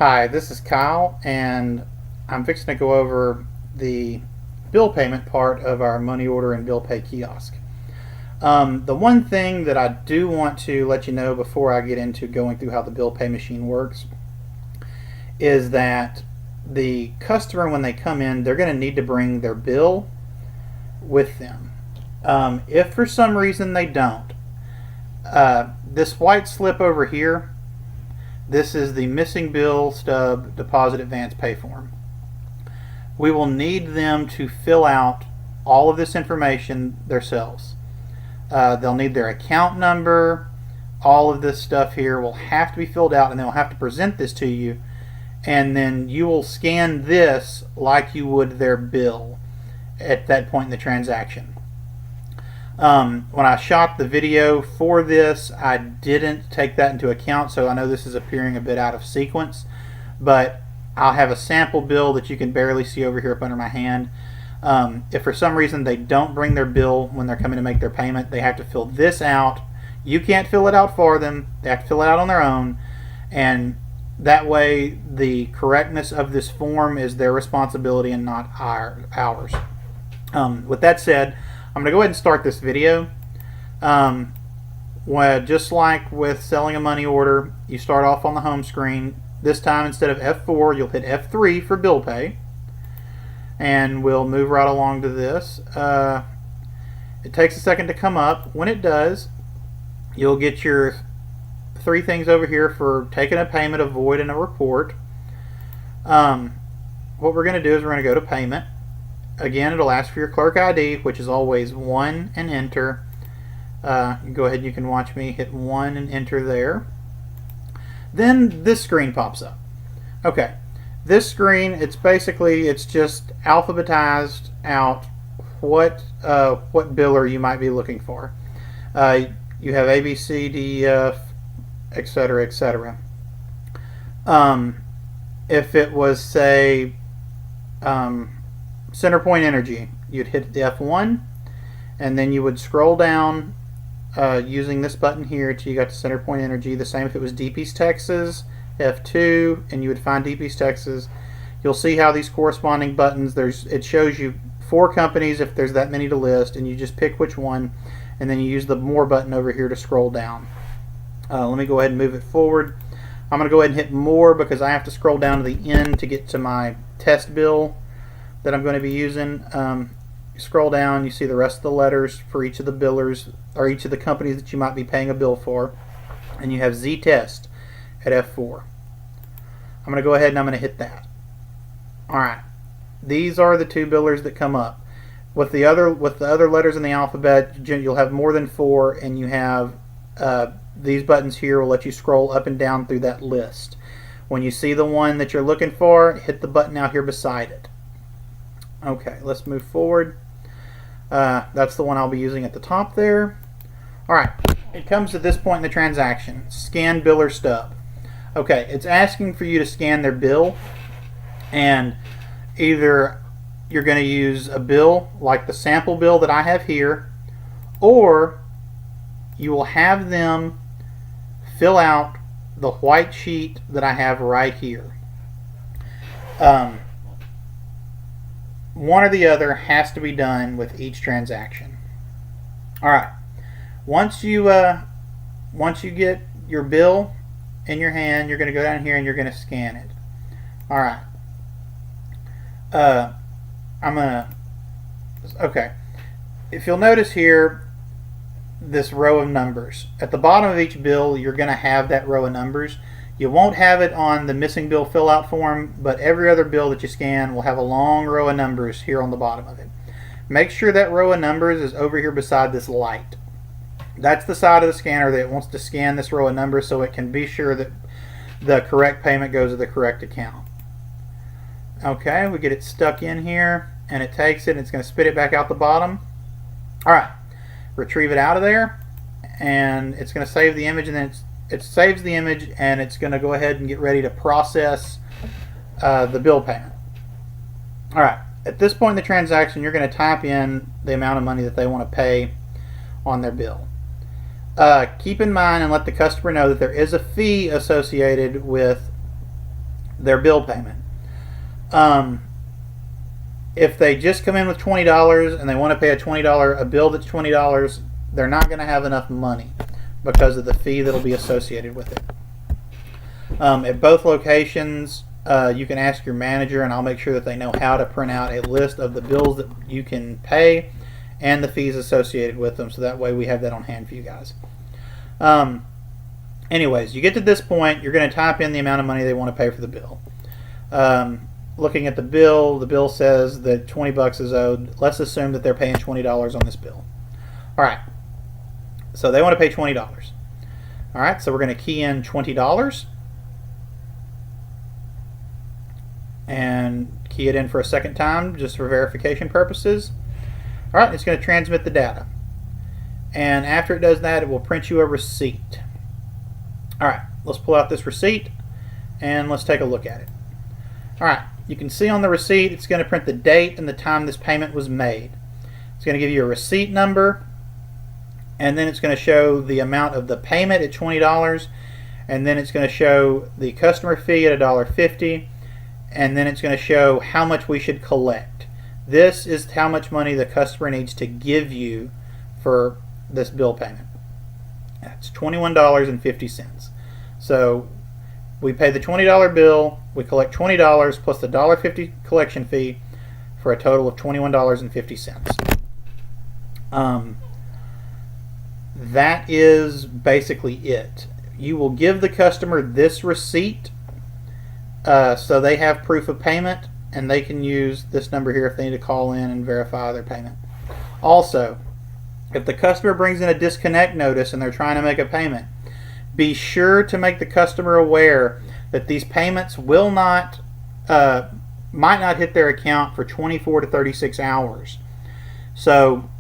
Hi, this is Kyle, and I'm fixing to go over the bill payment part of our money order and bill pay kiosk. The one thing that I do want to let you know before I get into going through how the bill pay machine works is that the customer, when they come in, they're going to need to bring their bill with them. If for some reason they don't, this white slip over here, this is the missing bill stub deposit advance pay form. We will need them to fill out all of this information themselves. They'll need their account number. All of this stuff here will have to be filled out, and they'll have to present this to you, and then you will scan this like you would their bill at that point in the transaction. When I shot the video for this, I didn't take that into account, so I know this is appearing a bit out of sequence, but I'll have a sample bill that you can barely see over here up under my hand. If for some reason they don't bring their bill when they're coming to make their payment, they have to fill this out. You can't fill it out for them. They have to fill it out on their own, and that way the correctness of this form is their responsibility and not ours. With that said, I'm going to go ahead and start this video. Just like with selling a money order, you start off on the home screen. This time, instead of F4, you'll hit F3 for bill pay. And we'll move right along to this. It takes a second to come up. When it does, you'll get your three things over here for taking a payment, a void, and a report. What we're going to do is we're going to go to payment. Again, it'll ask for your clerk ID, which is always 1 and enter. Go ahead, you can watch me hit 1 and enter there. Then this screen pops up. Okay, this screen, it's just alphabetized out what biller you might be looking for. You have A, B, C, D, E, F, etc., etc. If it was, say, Centerpoint Energy, you'd hit the F1, and then you would scroll down using this button here till you got to Centerpoint Energy. The same if it was Deep East Texas, F2, and you would find Deep East Texas. You'll see how these corresponding buttons, it shows you 4 companies if there's that many to list, and you just pick which one, and then you use the More button over here to scroll down. Let me go ahead and move it forward. I'm going to go ahead and hit More because I have to scroll down to the end to get to my test bill that I'm going to be using. You scroll down, you see the rest of the letters for each of the billers, or each of the companies that you might be paying a bill for, and you have Z Test at F4. I'm going to go ahead and I'm going to hit that. Alright, these are the 2 billers that come up. With the other letters in the alphabet, you'll have more than 4, and you have these buttons here will let you scroll up and down through that list. When you see the one that you're looking for, hit the button out here beside it. Okay, let's move forward. That's the one I'll be using at the top there. Alright, it comes to this point in the transaction. Scan biller stub. Okay, it's asking for you to scan their bill, and either you're going to use a bill like the sample bill that I have here, or you will have them fill out the white sheet that I have right here. One or the other has to be done with each transaction. Alright, once you get your bill in your hand, you're going to go down here and you're going to scan it. Alright, okay, if you'll notice here this row of numbers at the bottom of each bill, you're going to have that row of numbers. You won't have it on the missing bill fill out form, but every other bill that you scan will have a long row of numbers here on the bottom of it. Make sure that row of numbers is over here beside this light. That's the side of the scanner that wants to scan this row of numbers so it can be sure that the correct payment goes to the correct account. Okay, we get it stuck in here, and it takes it and it's going to spit it back out the bottom. Alright, retrieve it out of there, and it's going to save the image, and then it saves the image, and it's going to go ahead and get ready to process the bill payment. Alright, at this point in the transaction, you're going to type in the amount of money that they want to pay on their bill. Keep in mind and let the customer know that there is a fee associated with their bill payment. If they just come in with $20 and they want to pay a bill that's $20, they're not going to have enough money because of the fee that'll be associated with it. At both locations, you can ask your manager, and I'll make sure that they know how to print out a list of the bills that you can pay and the fees associated with them, so that way we have that on hand for you guys. Anyways, you get to this point, you're going to type in the amount of money they want to pay for the bill. Looking at the bill says that 20 bucks is owed. Let's assume that they're paying $20 on this bill. All right, so they want to pay $20. All right, so we're going to key in $20 and key it in for a second time just for verification purposes. All right, it's going to transmit the data. And after it does that, it will print you a receipt. All right, let's pull out this receipt and let's take a look at it. All right, you can see on the receipt, it's going to print the date and the time this payment was made. It's going to give you a receipt number, and then it's going to show the amount of the payment at $20, and then it's going to show the customer fee at $1.50, and then it's going to show how much we should collect. This is how much money the customer needs to give you for this bill payment. That's $21.50. So we pay the $20 bill, we collect $20 plus the $1.50 collection fee for a total of $21.50. That is basically it. You will give the customer this receipt so they have proof of payment, and they can use this number here if they need to call in and verify their payment. Also, if the customer brings in a disconnect notice and they're trying to make a payment, be sure to make the customer aware that these payments will not, might not hit their account for 24 to 36 hours. So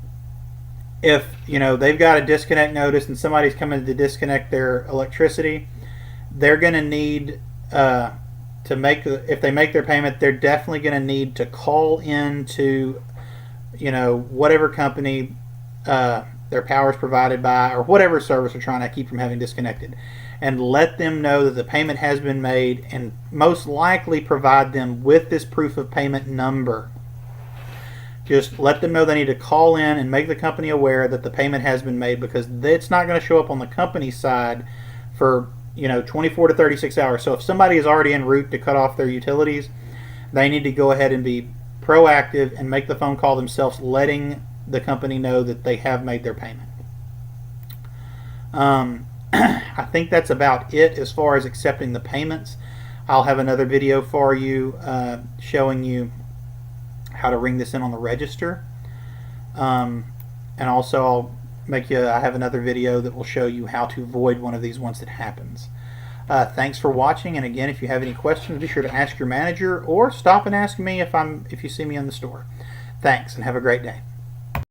if they've got a disconnect notice and somebody's coming to disconnect their electricity, they're going to need if they make their payment, they're definitely going to need to call in to whatever company their power is provided by, or whatever service they're trying to keep from having disconnected, and let them know that the payment has been made, and most likely provide them with this proof of payment number. Just let them know they need to call in and make the company aware that the payment has been made, because it's not going to show up on the company side for 24 to 36 hours. So if somebody is already en route to cut off their utilities, they need to go ahead and be proactive and make the phone call themselves, letting the company know that they have made their payment. I think that's about it as far as accepting the payments. I'll have another video for you showing you how to ring this in on the register, and also I have another video that will show you how to void one of these once it happens. Thanks for watching, and again, if you have any questions, be sure to ask your manager or stop and ask me if you see me in the store. Thanks, and have a great day.